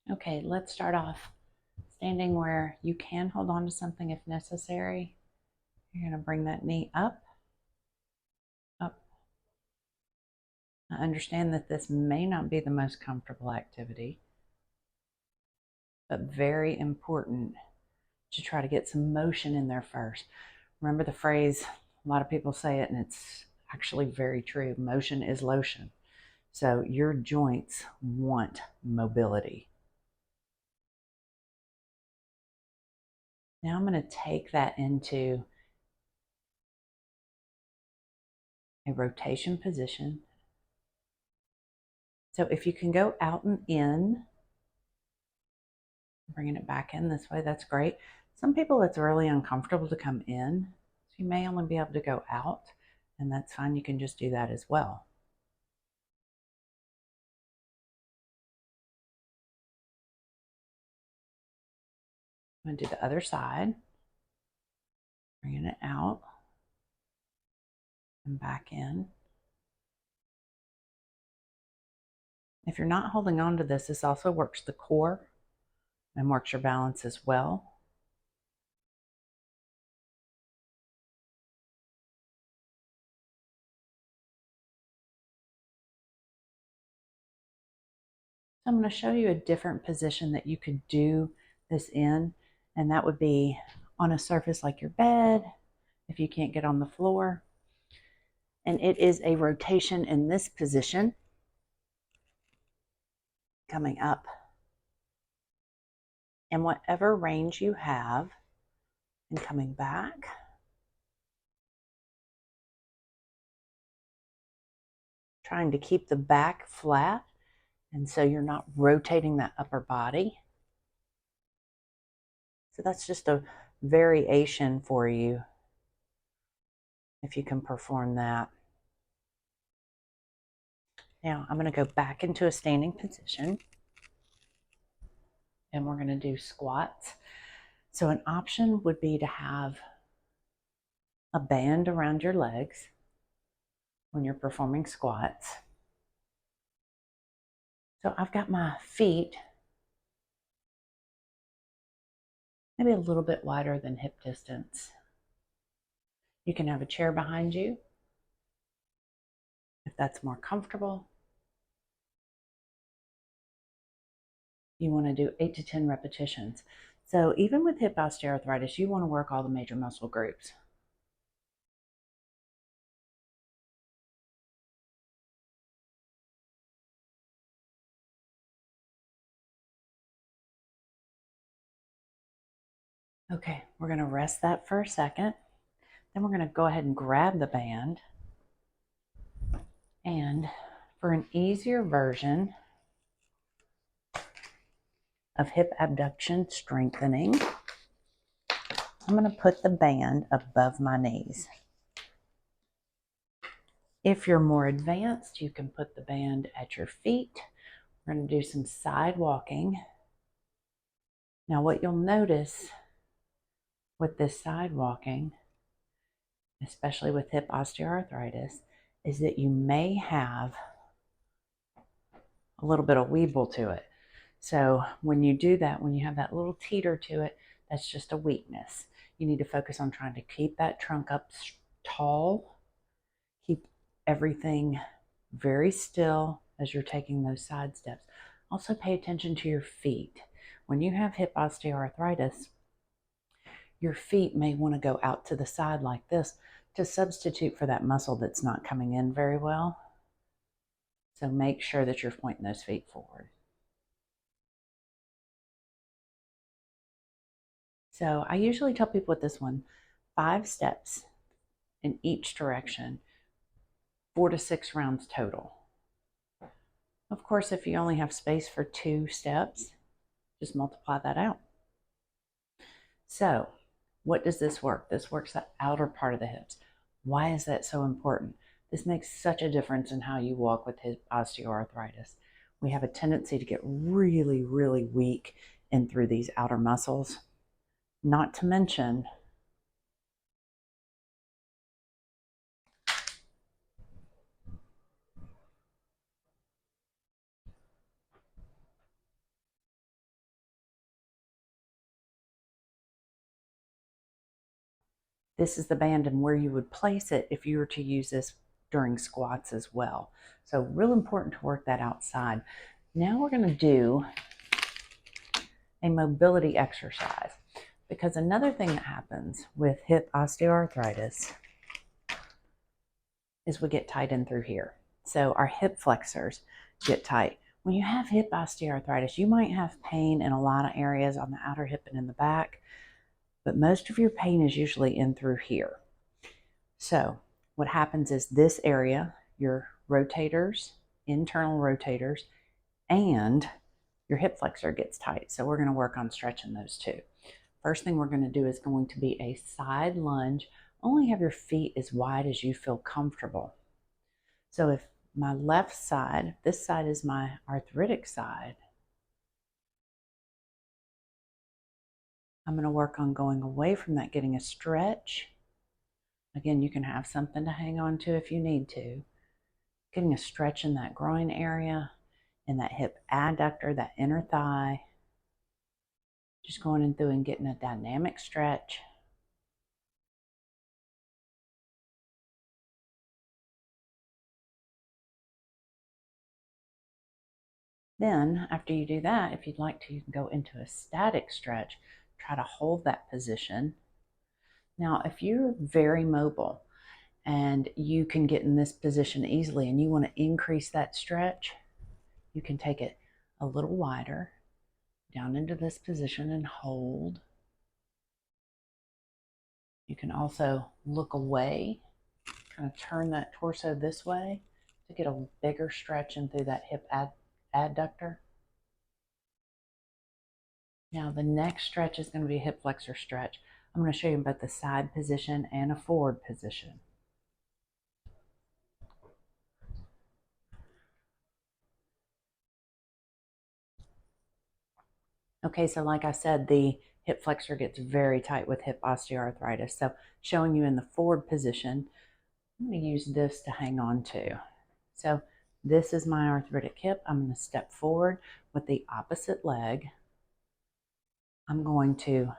Okay, let's start off standing where you can hold on to something if necessary. You're going to bring that knee up, up. I understand that this may not be the most comfortable activity, but very important to try to get some motion in there first. Remember the phrase, a lot of people say it, and it's actually very true. Motion is lotion. So your joints want mobility. Now I'm going to take that into a rotation position. So if you can go out and in, bringing it back in this way, that's great. Some people it's really uncomfortable to come in, so you may only be able to go out, and that's fine. You can just do that as well. I'm going to do the other side, bringing it out and back in. If you're not holding on to this, this also works the core and works your balance as well. So I'm going to show you a different position that you could do this in, and that would be on a surface like your bed, if you can't get on the floor. And it is a rotation in this position, coming up. And whatever range you have, and coming back. Trying to keep the back flat, and so you're not rotating that upper body. So that's just a variation for you if you can perform that. Now I'm going to go back into a standing position, and we're going to do squats. So an option would be to have a band around your legs when you're performing squats. So I've got my feet maybe a little bit wider than hip distance. You can have a chair behind you if that's more comfortable. You want to do 8 to 10 repetitions. So even with hip osteoarthritis, you want to work all the major muscle groups. Okay, we're going to rest that for a second. Then we're going to go ahead and grab the band. And for an easier version of hip abduction strengthening, I'm going to put the band above my knees. If you're more advanced, you can put the band at your feet. We're going to do some side walking. Now what you'll notice with this side walking, especially with hip osteoarthritis, is that you may have a little bit of weeble to it. So when you do that, when you have that little teeter to it, that's just a weakness. You need to focus on trying to keep that trunk up tall, keep everything very still as you're taking those side steps. Also pay attention to your feet. When you have hip osteoarthritis, your feet may want to go out to the side like this to substitute for that muscle that's not coming in very well. So make sure that you're pointing those feet forward. So I usually tell people with this one, 5 steps in each direction, 4 to 6 rounds total. Of course, if you only have space for 2 steps, just multiply that out. So what does this work? This works the outer part of the hips. Why is that so important? This makes such a difference in how you walk with hip osteoarthritis. We have a tendency to get really, really weak in through these outer muscles. Not to mention This is the band and where you would place it if you were to use this during squats as well. So real important to work that outside. Now we're going to do a mobility exercise, because another thing that happens with hip osteoarthritis is we get tight in through here. So our hip flexors get tight. When you have hip osteoarthritis, you might have pain in a lot of areas on the outer hip and in the back, but most of your pain is usually in through here. So what happens is this area, your rotators, internal rotators, and your hip flexor gets tight. So we're going to work on stretching those two. First thing we're going to do is going to be a side lunge. Only have your feet as wide as you feel comfortable. So if my left side, this side is my arthritic side, I'm going to work on going away from that, getting a stretch. Again, you can have something to hang on to if you need to. Getting a stretch in that groin area, in that hip adductor, that inner thigh. Just going in through and getting a dynamic stretch. Then, after you do that, if you'd like to, you can go into a static stretch. Try to hold that position. Now, if you're very mobile and you can get in this position easily and you want to increase that stretch, you can take it a little wider, down into this position and hold. You can also look away, kind of turn that torso this way to get a bigger stretch in through that hip adductor. Now the next stretch is going to be a hip flexor stretch. I'm going to show you both the side position and a forward position. Okay, so like I said, the hip flexor gets very tight with hip osteoarthritis. So showing you in the forward position, I'm going to use this to hang on to. So this is my arthritic hip. I'm going to step forward with the opposite leg. I'm going to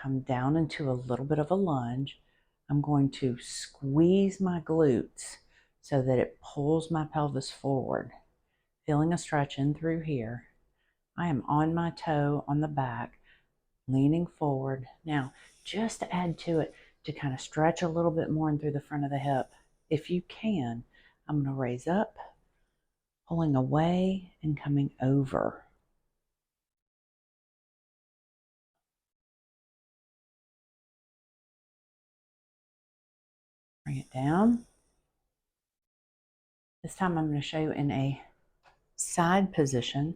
come down into a little bit of a lunge. I'm going to squeeze my glutes so that it pulls my pelvis forward, feeling a stretch in through here. I am on my toe on the back, leaning forward. Now, just to add to it, to kind of stretch a little bit more in through the front of the hip, if you can, I'm going to raise up, pulling away and coming over. Bring it down. This time I'm going to show you in a side position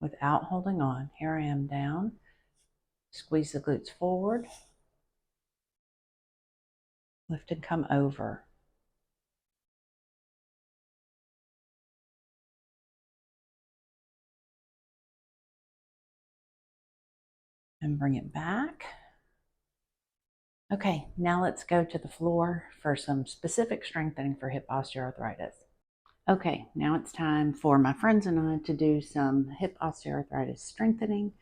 without holding on. Here I am down. Squeeze the glutes forward. Lift and come over. And bring it back. Okay, now let's go to the floor for some specific strengthening for hip osteoarthritis. Okay, now it's time for my friends and I to do some hip osteoarthritis strengthening.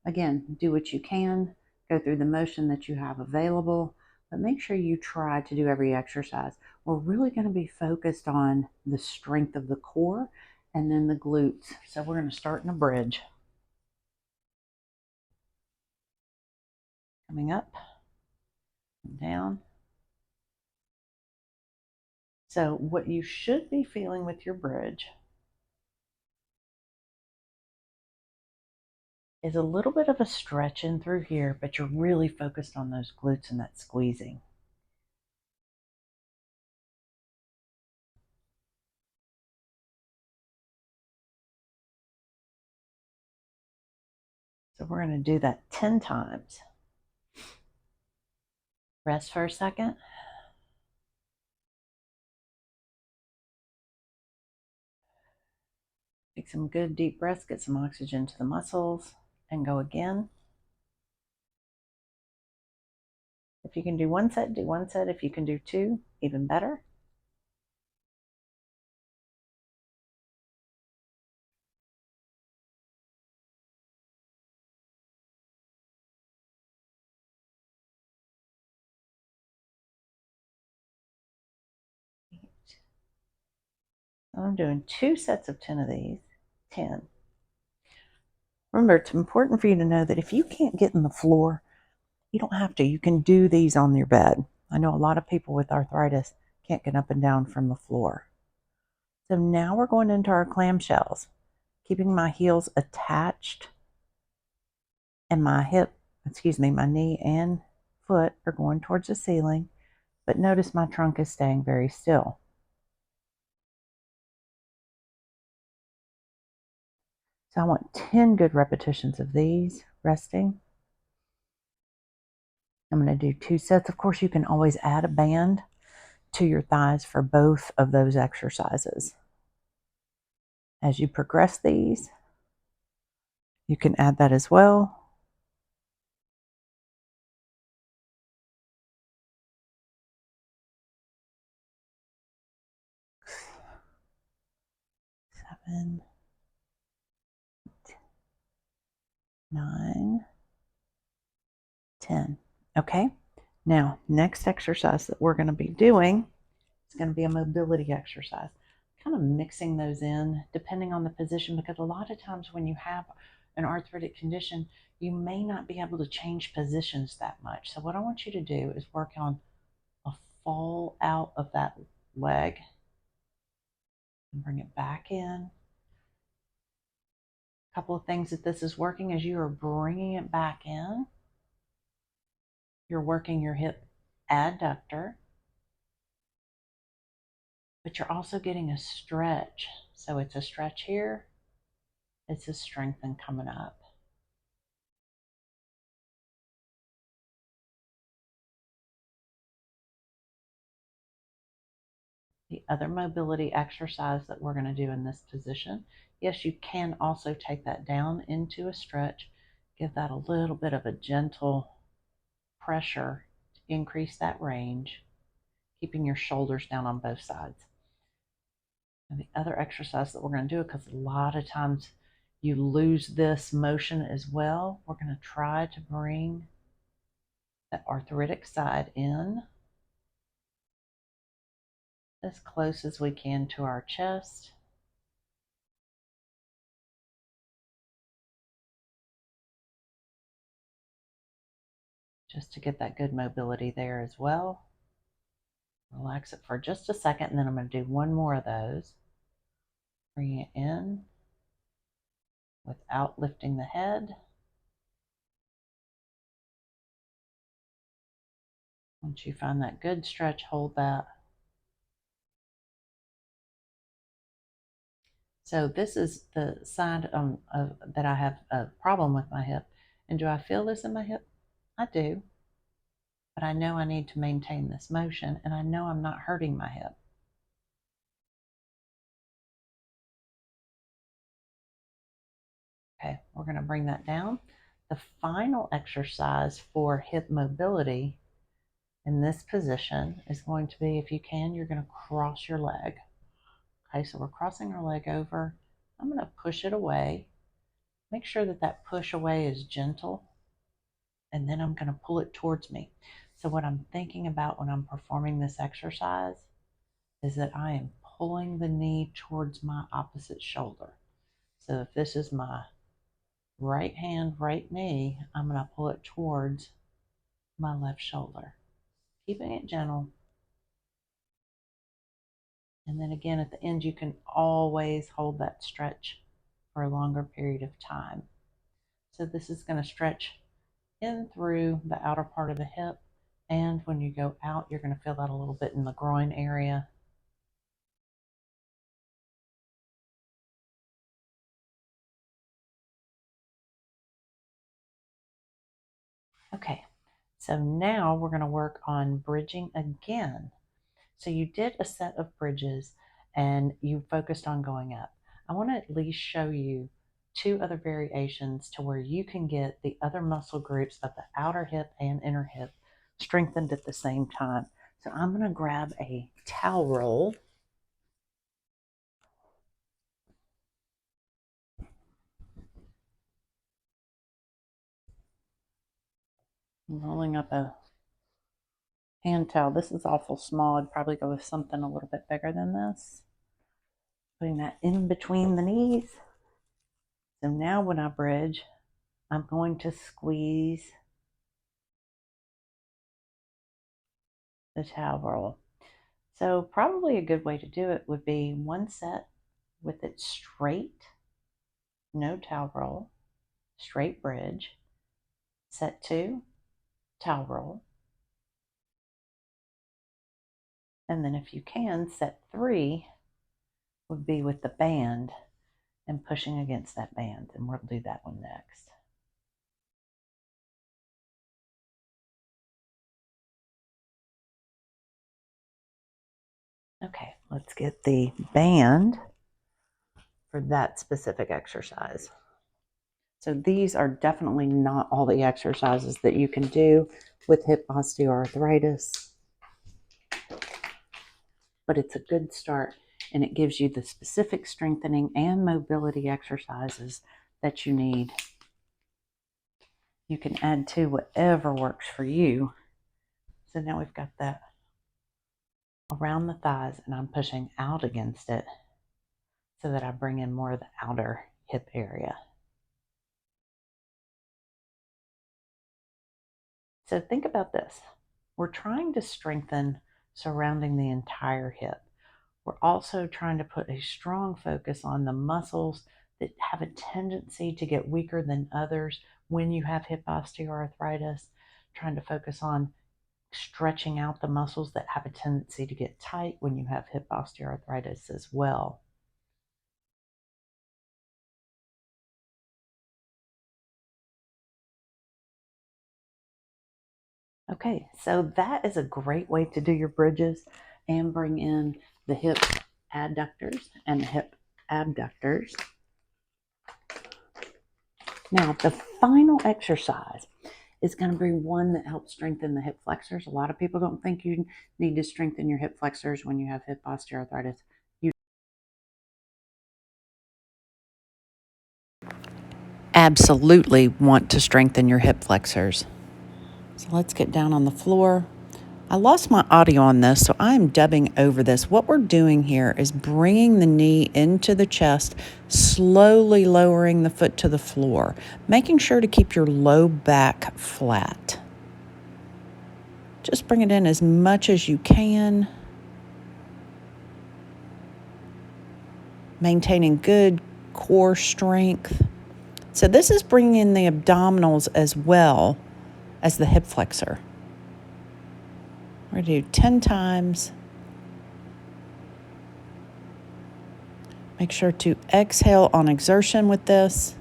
Again, do what you can, go through the motion that you have available, but make sure you try to do every exercise. We're really going to be focused on the strength of the core and then the glutes. So we're going to start in a bridge. Coming up and down. So what you should be feeling with your bridge is a little bit of a stretch in through here, but you're really focused on those glutes and that squeezing. So we're going to do that 10 times. Rest for a second. Take some good deep breaths, get some oxygen to the muscles, and go again. If you can do one set, do one set. If you can do two, even better. I'm doing 2 sets of 10 of these. 10. Remember, it's important for you to know that if you can't get in the floor, you don't have to. You can do these on your bed. I know a lot of people with arthritis can't get up and down from the floor. So now we're going into our clamshells, keeping my heels attached and my my knee and foot are going towards the ceiling, but notice my trunk is staying very still. So I want 10 good repetitions of these, resting. I'm going to do 2 sets. Of course, you can always add a band to your thighs for both of those exercises. As you progress these, you can add that as well. 7, 9, 10. Okay, now next exercise that we're going to be doing is going to be a mobility exercise. Kind of mixing those in depending on the position, because a lot of times when you have an arthritic condition, you may not be able to change positions that much. So what I want you to do is work on a fall out of that leg and bring it back in. A couple of things that this is working as you are bringing it back in. You're working your hip adductor, but you're also getting a stretch. So it's a stretch here, it's a strengthen coming up. The other mobility exercise that we're going to do in this position, yes, you can also take that down into a stretch, give that a little bit of a gentle pressure to increase that range, keeping your shoulders down on both sides. And the other exercise that we're going to do, because a lot of times you lose this motion as well, we're going to try to bring the arthritic side in as close as we can to our chest. Just to get that good mobility there as well. Relax it for just a second, and then I'm going to do one more of those. Bring it in without lifting the head. Once you find that good stretch, hold that. So this is the side that I have a problem with my hip. And do I feel this in my hip? I do. But I know I need to maintain this motion, and I know I'm not hurting my hip. Okay, we're going to bring that down. The final exercise for hip mobility in this position is going to be, if you can, you're going to cross your leg. Okay, so we're crossing our leg over. I'm going to push it away. Make sure that that push away is gentle, and then I'm going to pull it towards me. So what I'm thinking about when I'm performing this exercise is that I am pulling the knee towards my opposite shoulder. So if this is my right hand, right knee, I'm going to pull it towards my left shoulder, keeping it gentle. And then again, at the end, you can always hold that stretch for a longer period of time. So this is going to stretch in through the outer part of the hip. And when you go out, you're going to feel that a little bit in the groin area. Okay, so now we're going to work on bridging again. So you did a set of bridges and you focused on going up. I want to at least show you 2 other variations to where you can get the other muscle groups of the outer hip and inner hip strengthened at the same time. So I'm going to grab a towel roll. I'm rolling up a hand towel. This is awful small. I'd probably go with something a little bit bigger than this. putting that in between the knees. So now when I bridge, I'm going to squeeze the towel roll. So probably a good way to do it would be one set with it straight, no towel roll, straight bridge. Set 2, towel roll. And then if you can, set 3 would be with the band and pushing against that band. And we'll do that one next. Okay, let's get the band for that specific exercise. So these are definitely not all the exercises that you can do with hip osteoarthritis, but it's a good start, and it gives you the specific strengthening and mobility exercises that you need. You can add to whatever works for you. So now we've got that around the thighs, and I'm pushing out against it so that I bring in more of the outer hip area. So think about this. We're trying to strengthen surrounding the entire hip. We're also trying to put a strong focus on the muscles that have a tendency to get weaker than others when you have hip osteoarthritis, trying to focus on stretching out the muscles that have a tendency to get tight when you have hip osteoarthritis as well. Okay, so that is a great way to do your bridges and bring in the hip adductors and the hip abductors. Now, the final exercise is going to be one that helps strengthen the hip flexors. A lot of people don't think you need to strengthen your hip flexors when you have hip osteoarthritis. You absolutely want to strengthen your hip flexors. So let's get down on the floor. I lost my audio on this, so I'm dubbing over this. What we're doing here is bringing the knee into the chest, slowly lowering the foot to the floor, making sure to keep your low back flat. Just bring it in as much as you can, maintaining good core strength. So this is bringing in the abdominals as well as the hip flexor. We're going to do 10 times. Make sure to exhale on exertion with this.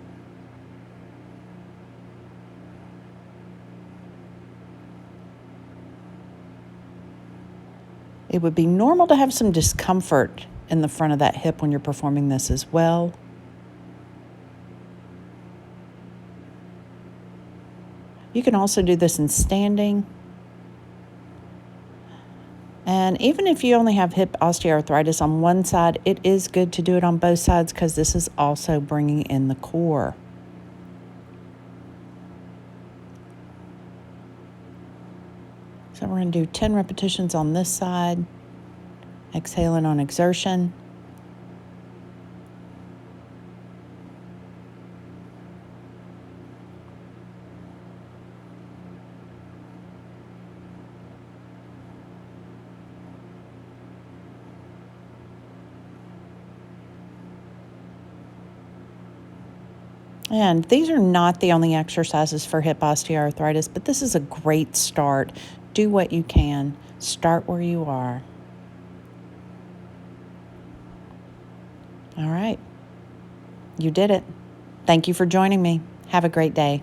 It would be normal to have some discomfort in the front of that hip when you're performing this as well. You can also do this in standing. And even if you only have hip osteoarthritis on one side, it is good to do it on both sides because this is also bringing in the core. So we're going to do 10 repetitions on this side, exhaling on exertion. And these are not the only exercises for hip osteoarthritis, but this is a great start. Do what you can. Start where you are. All right. You did it. Thank you for joining me. Have a great day.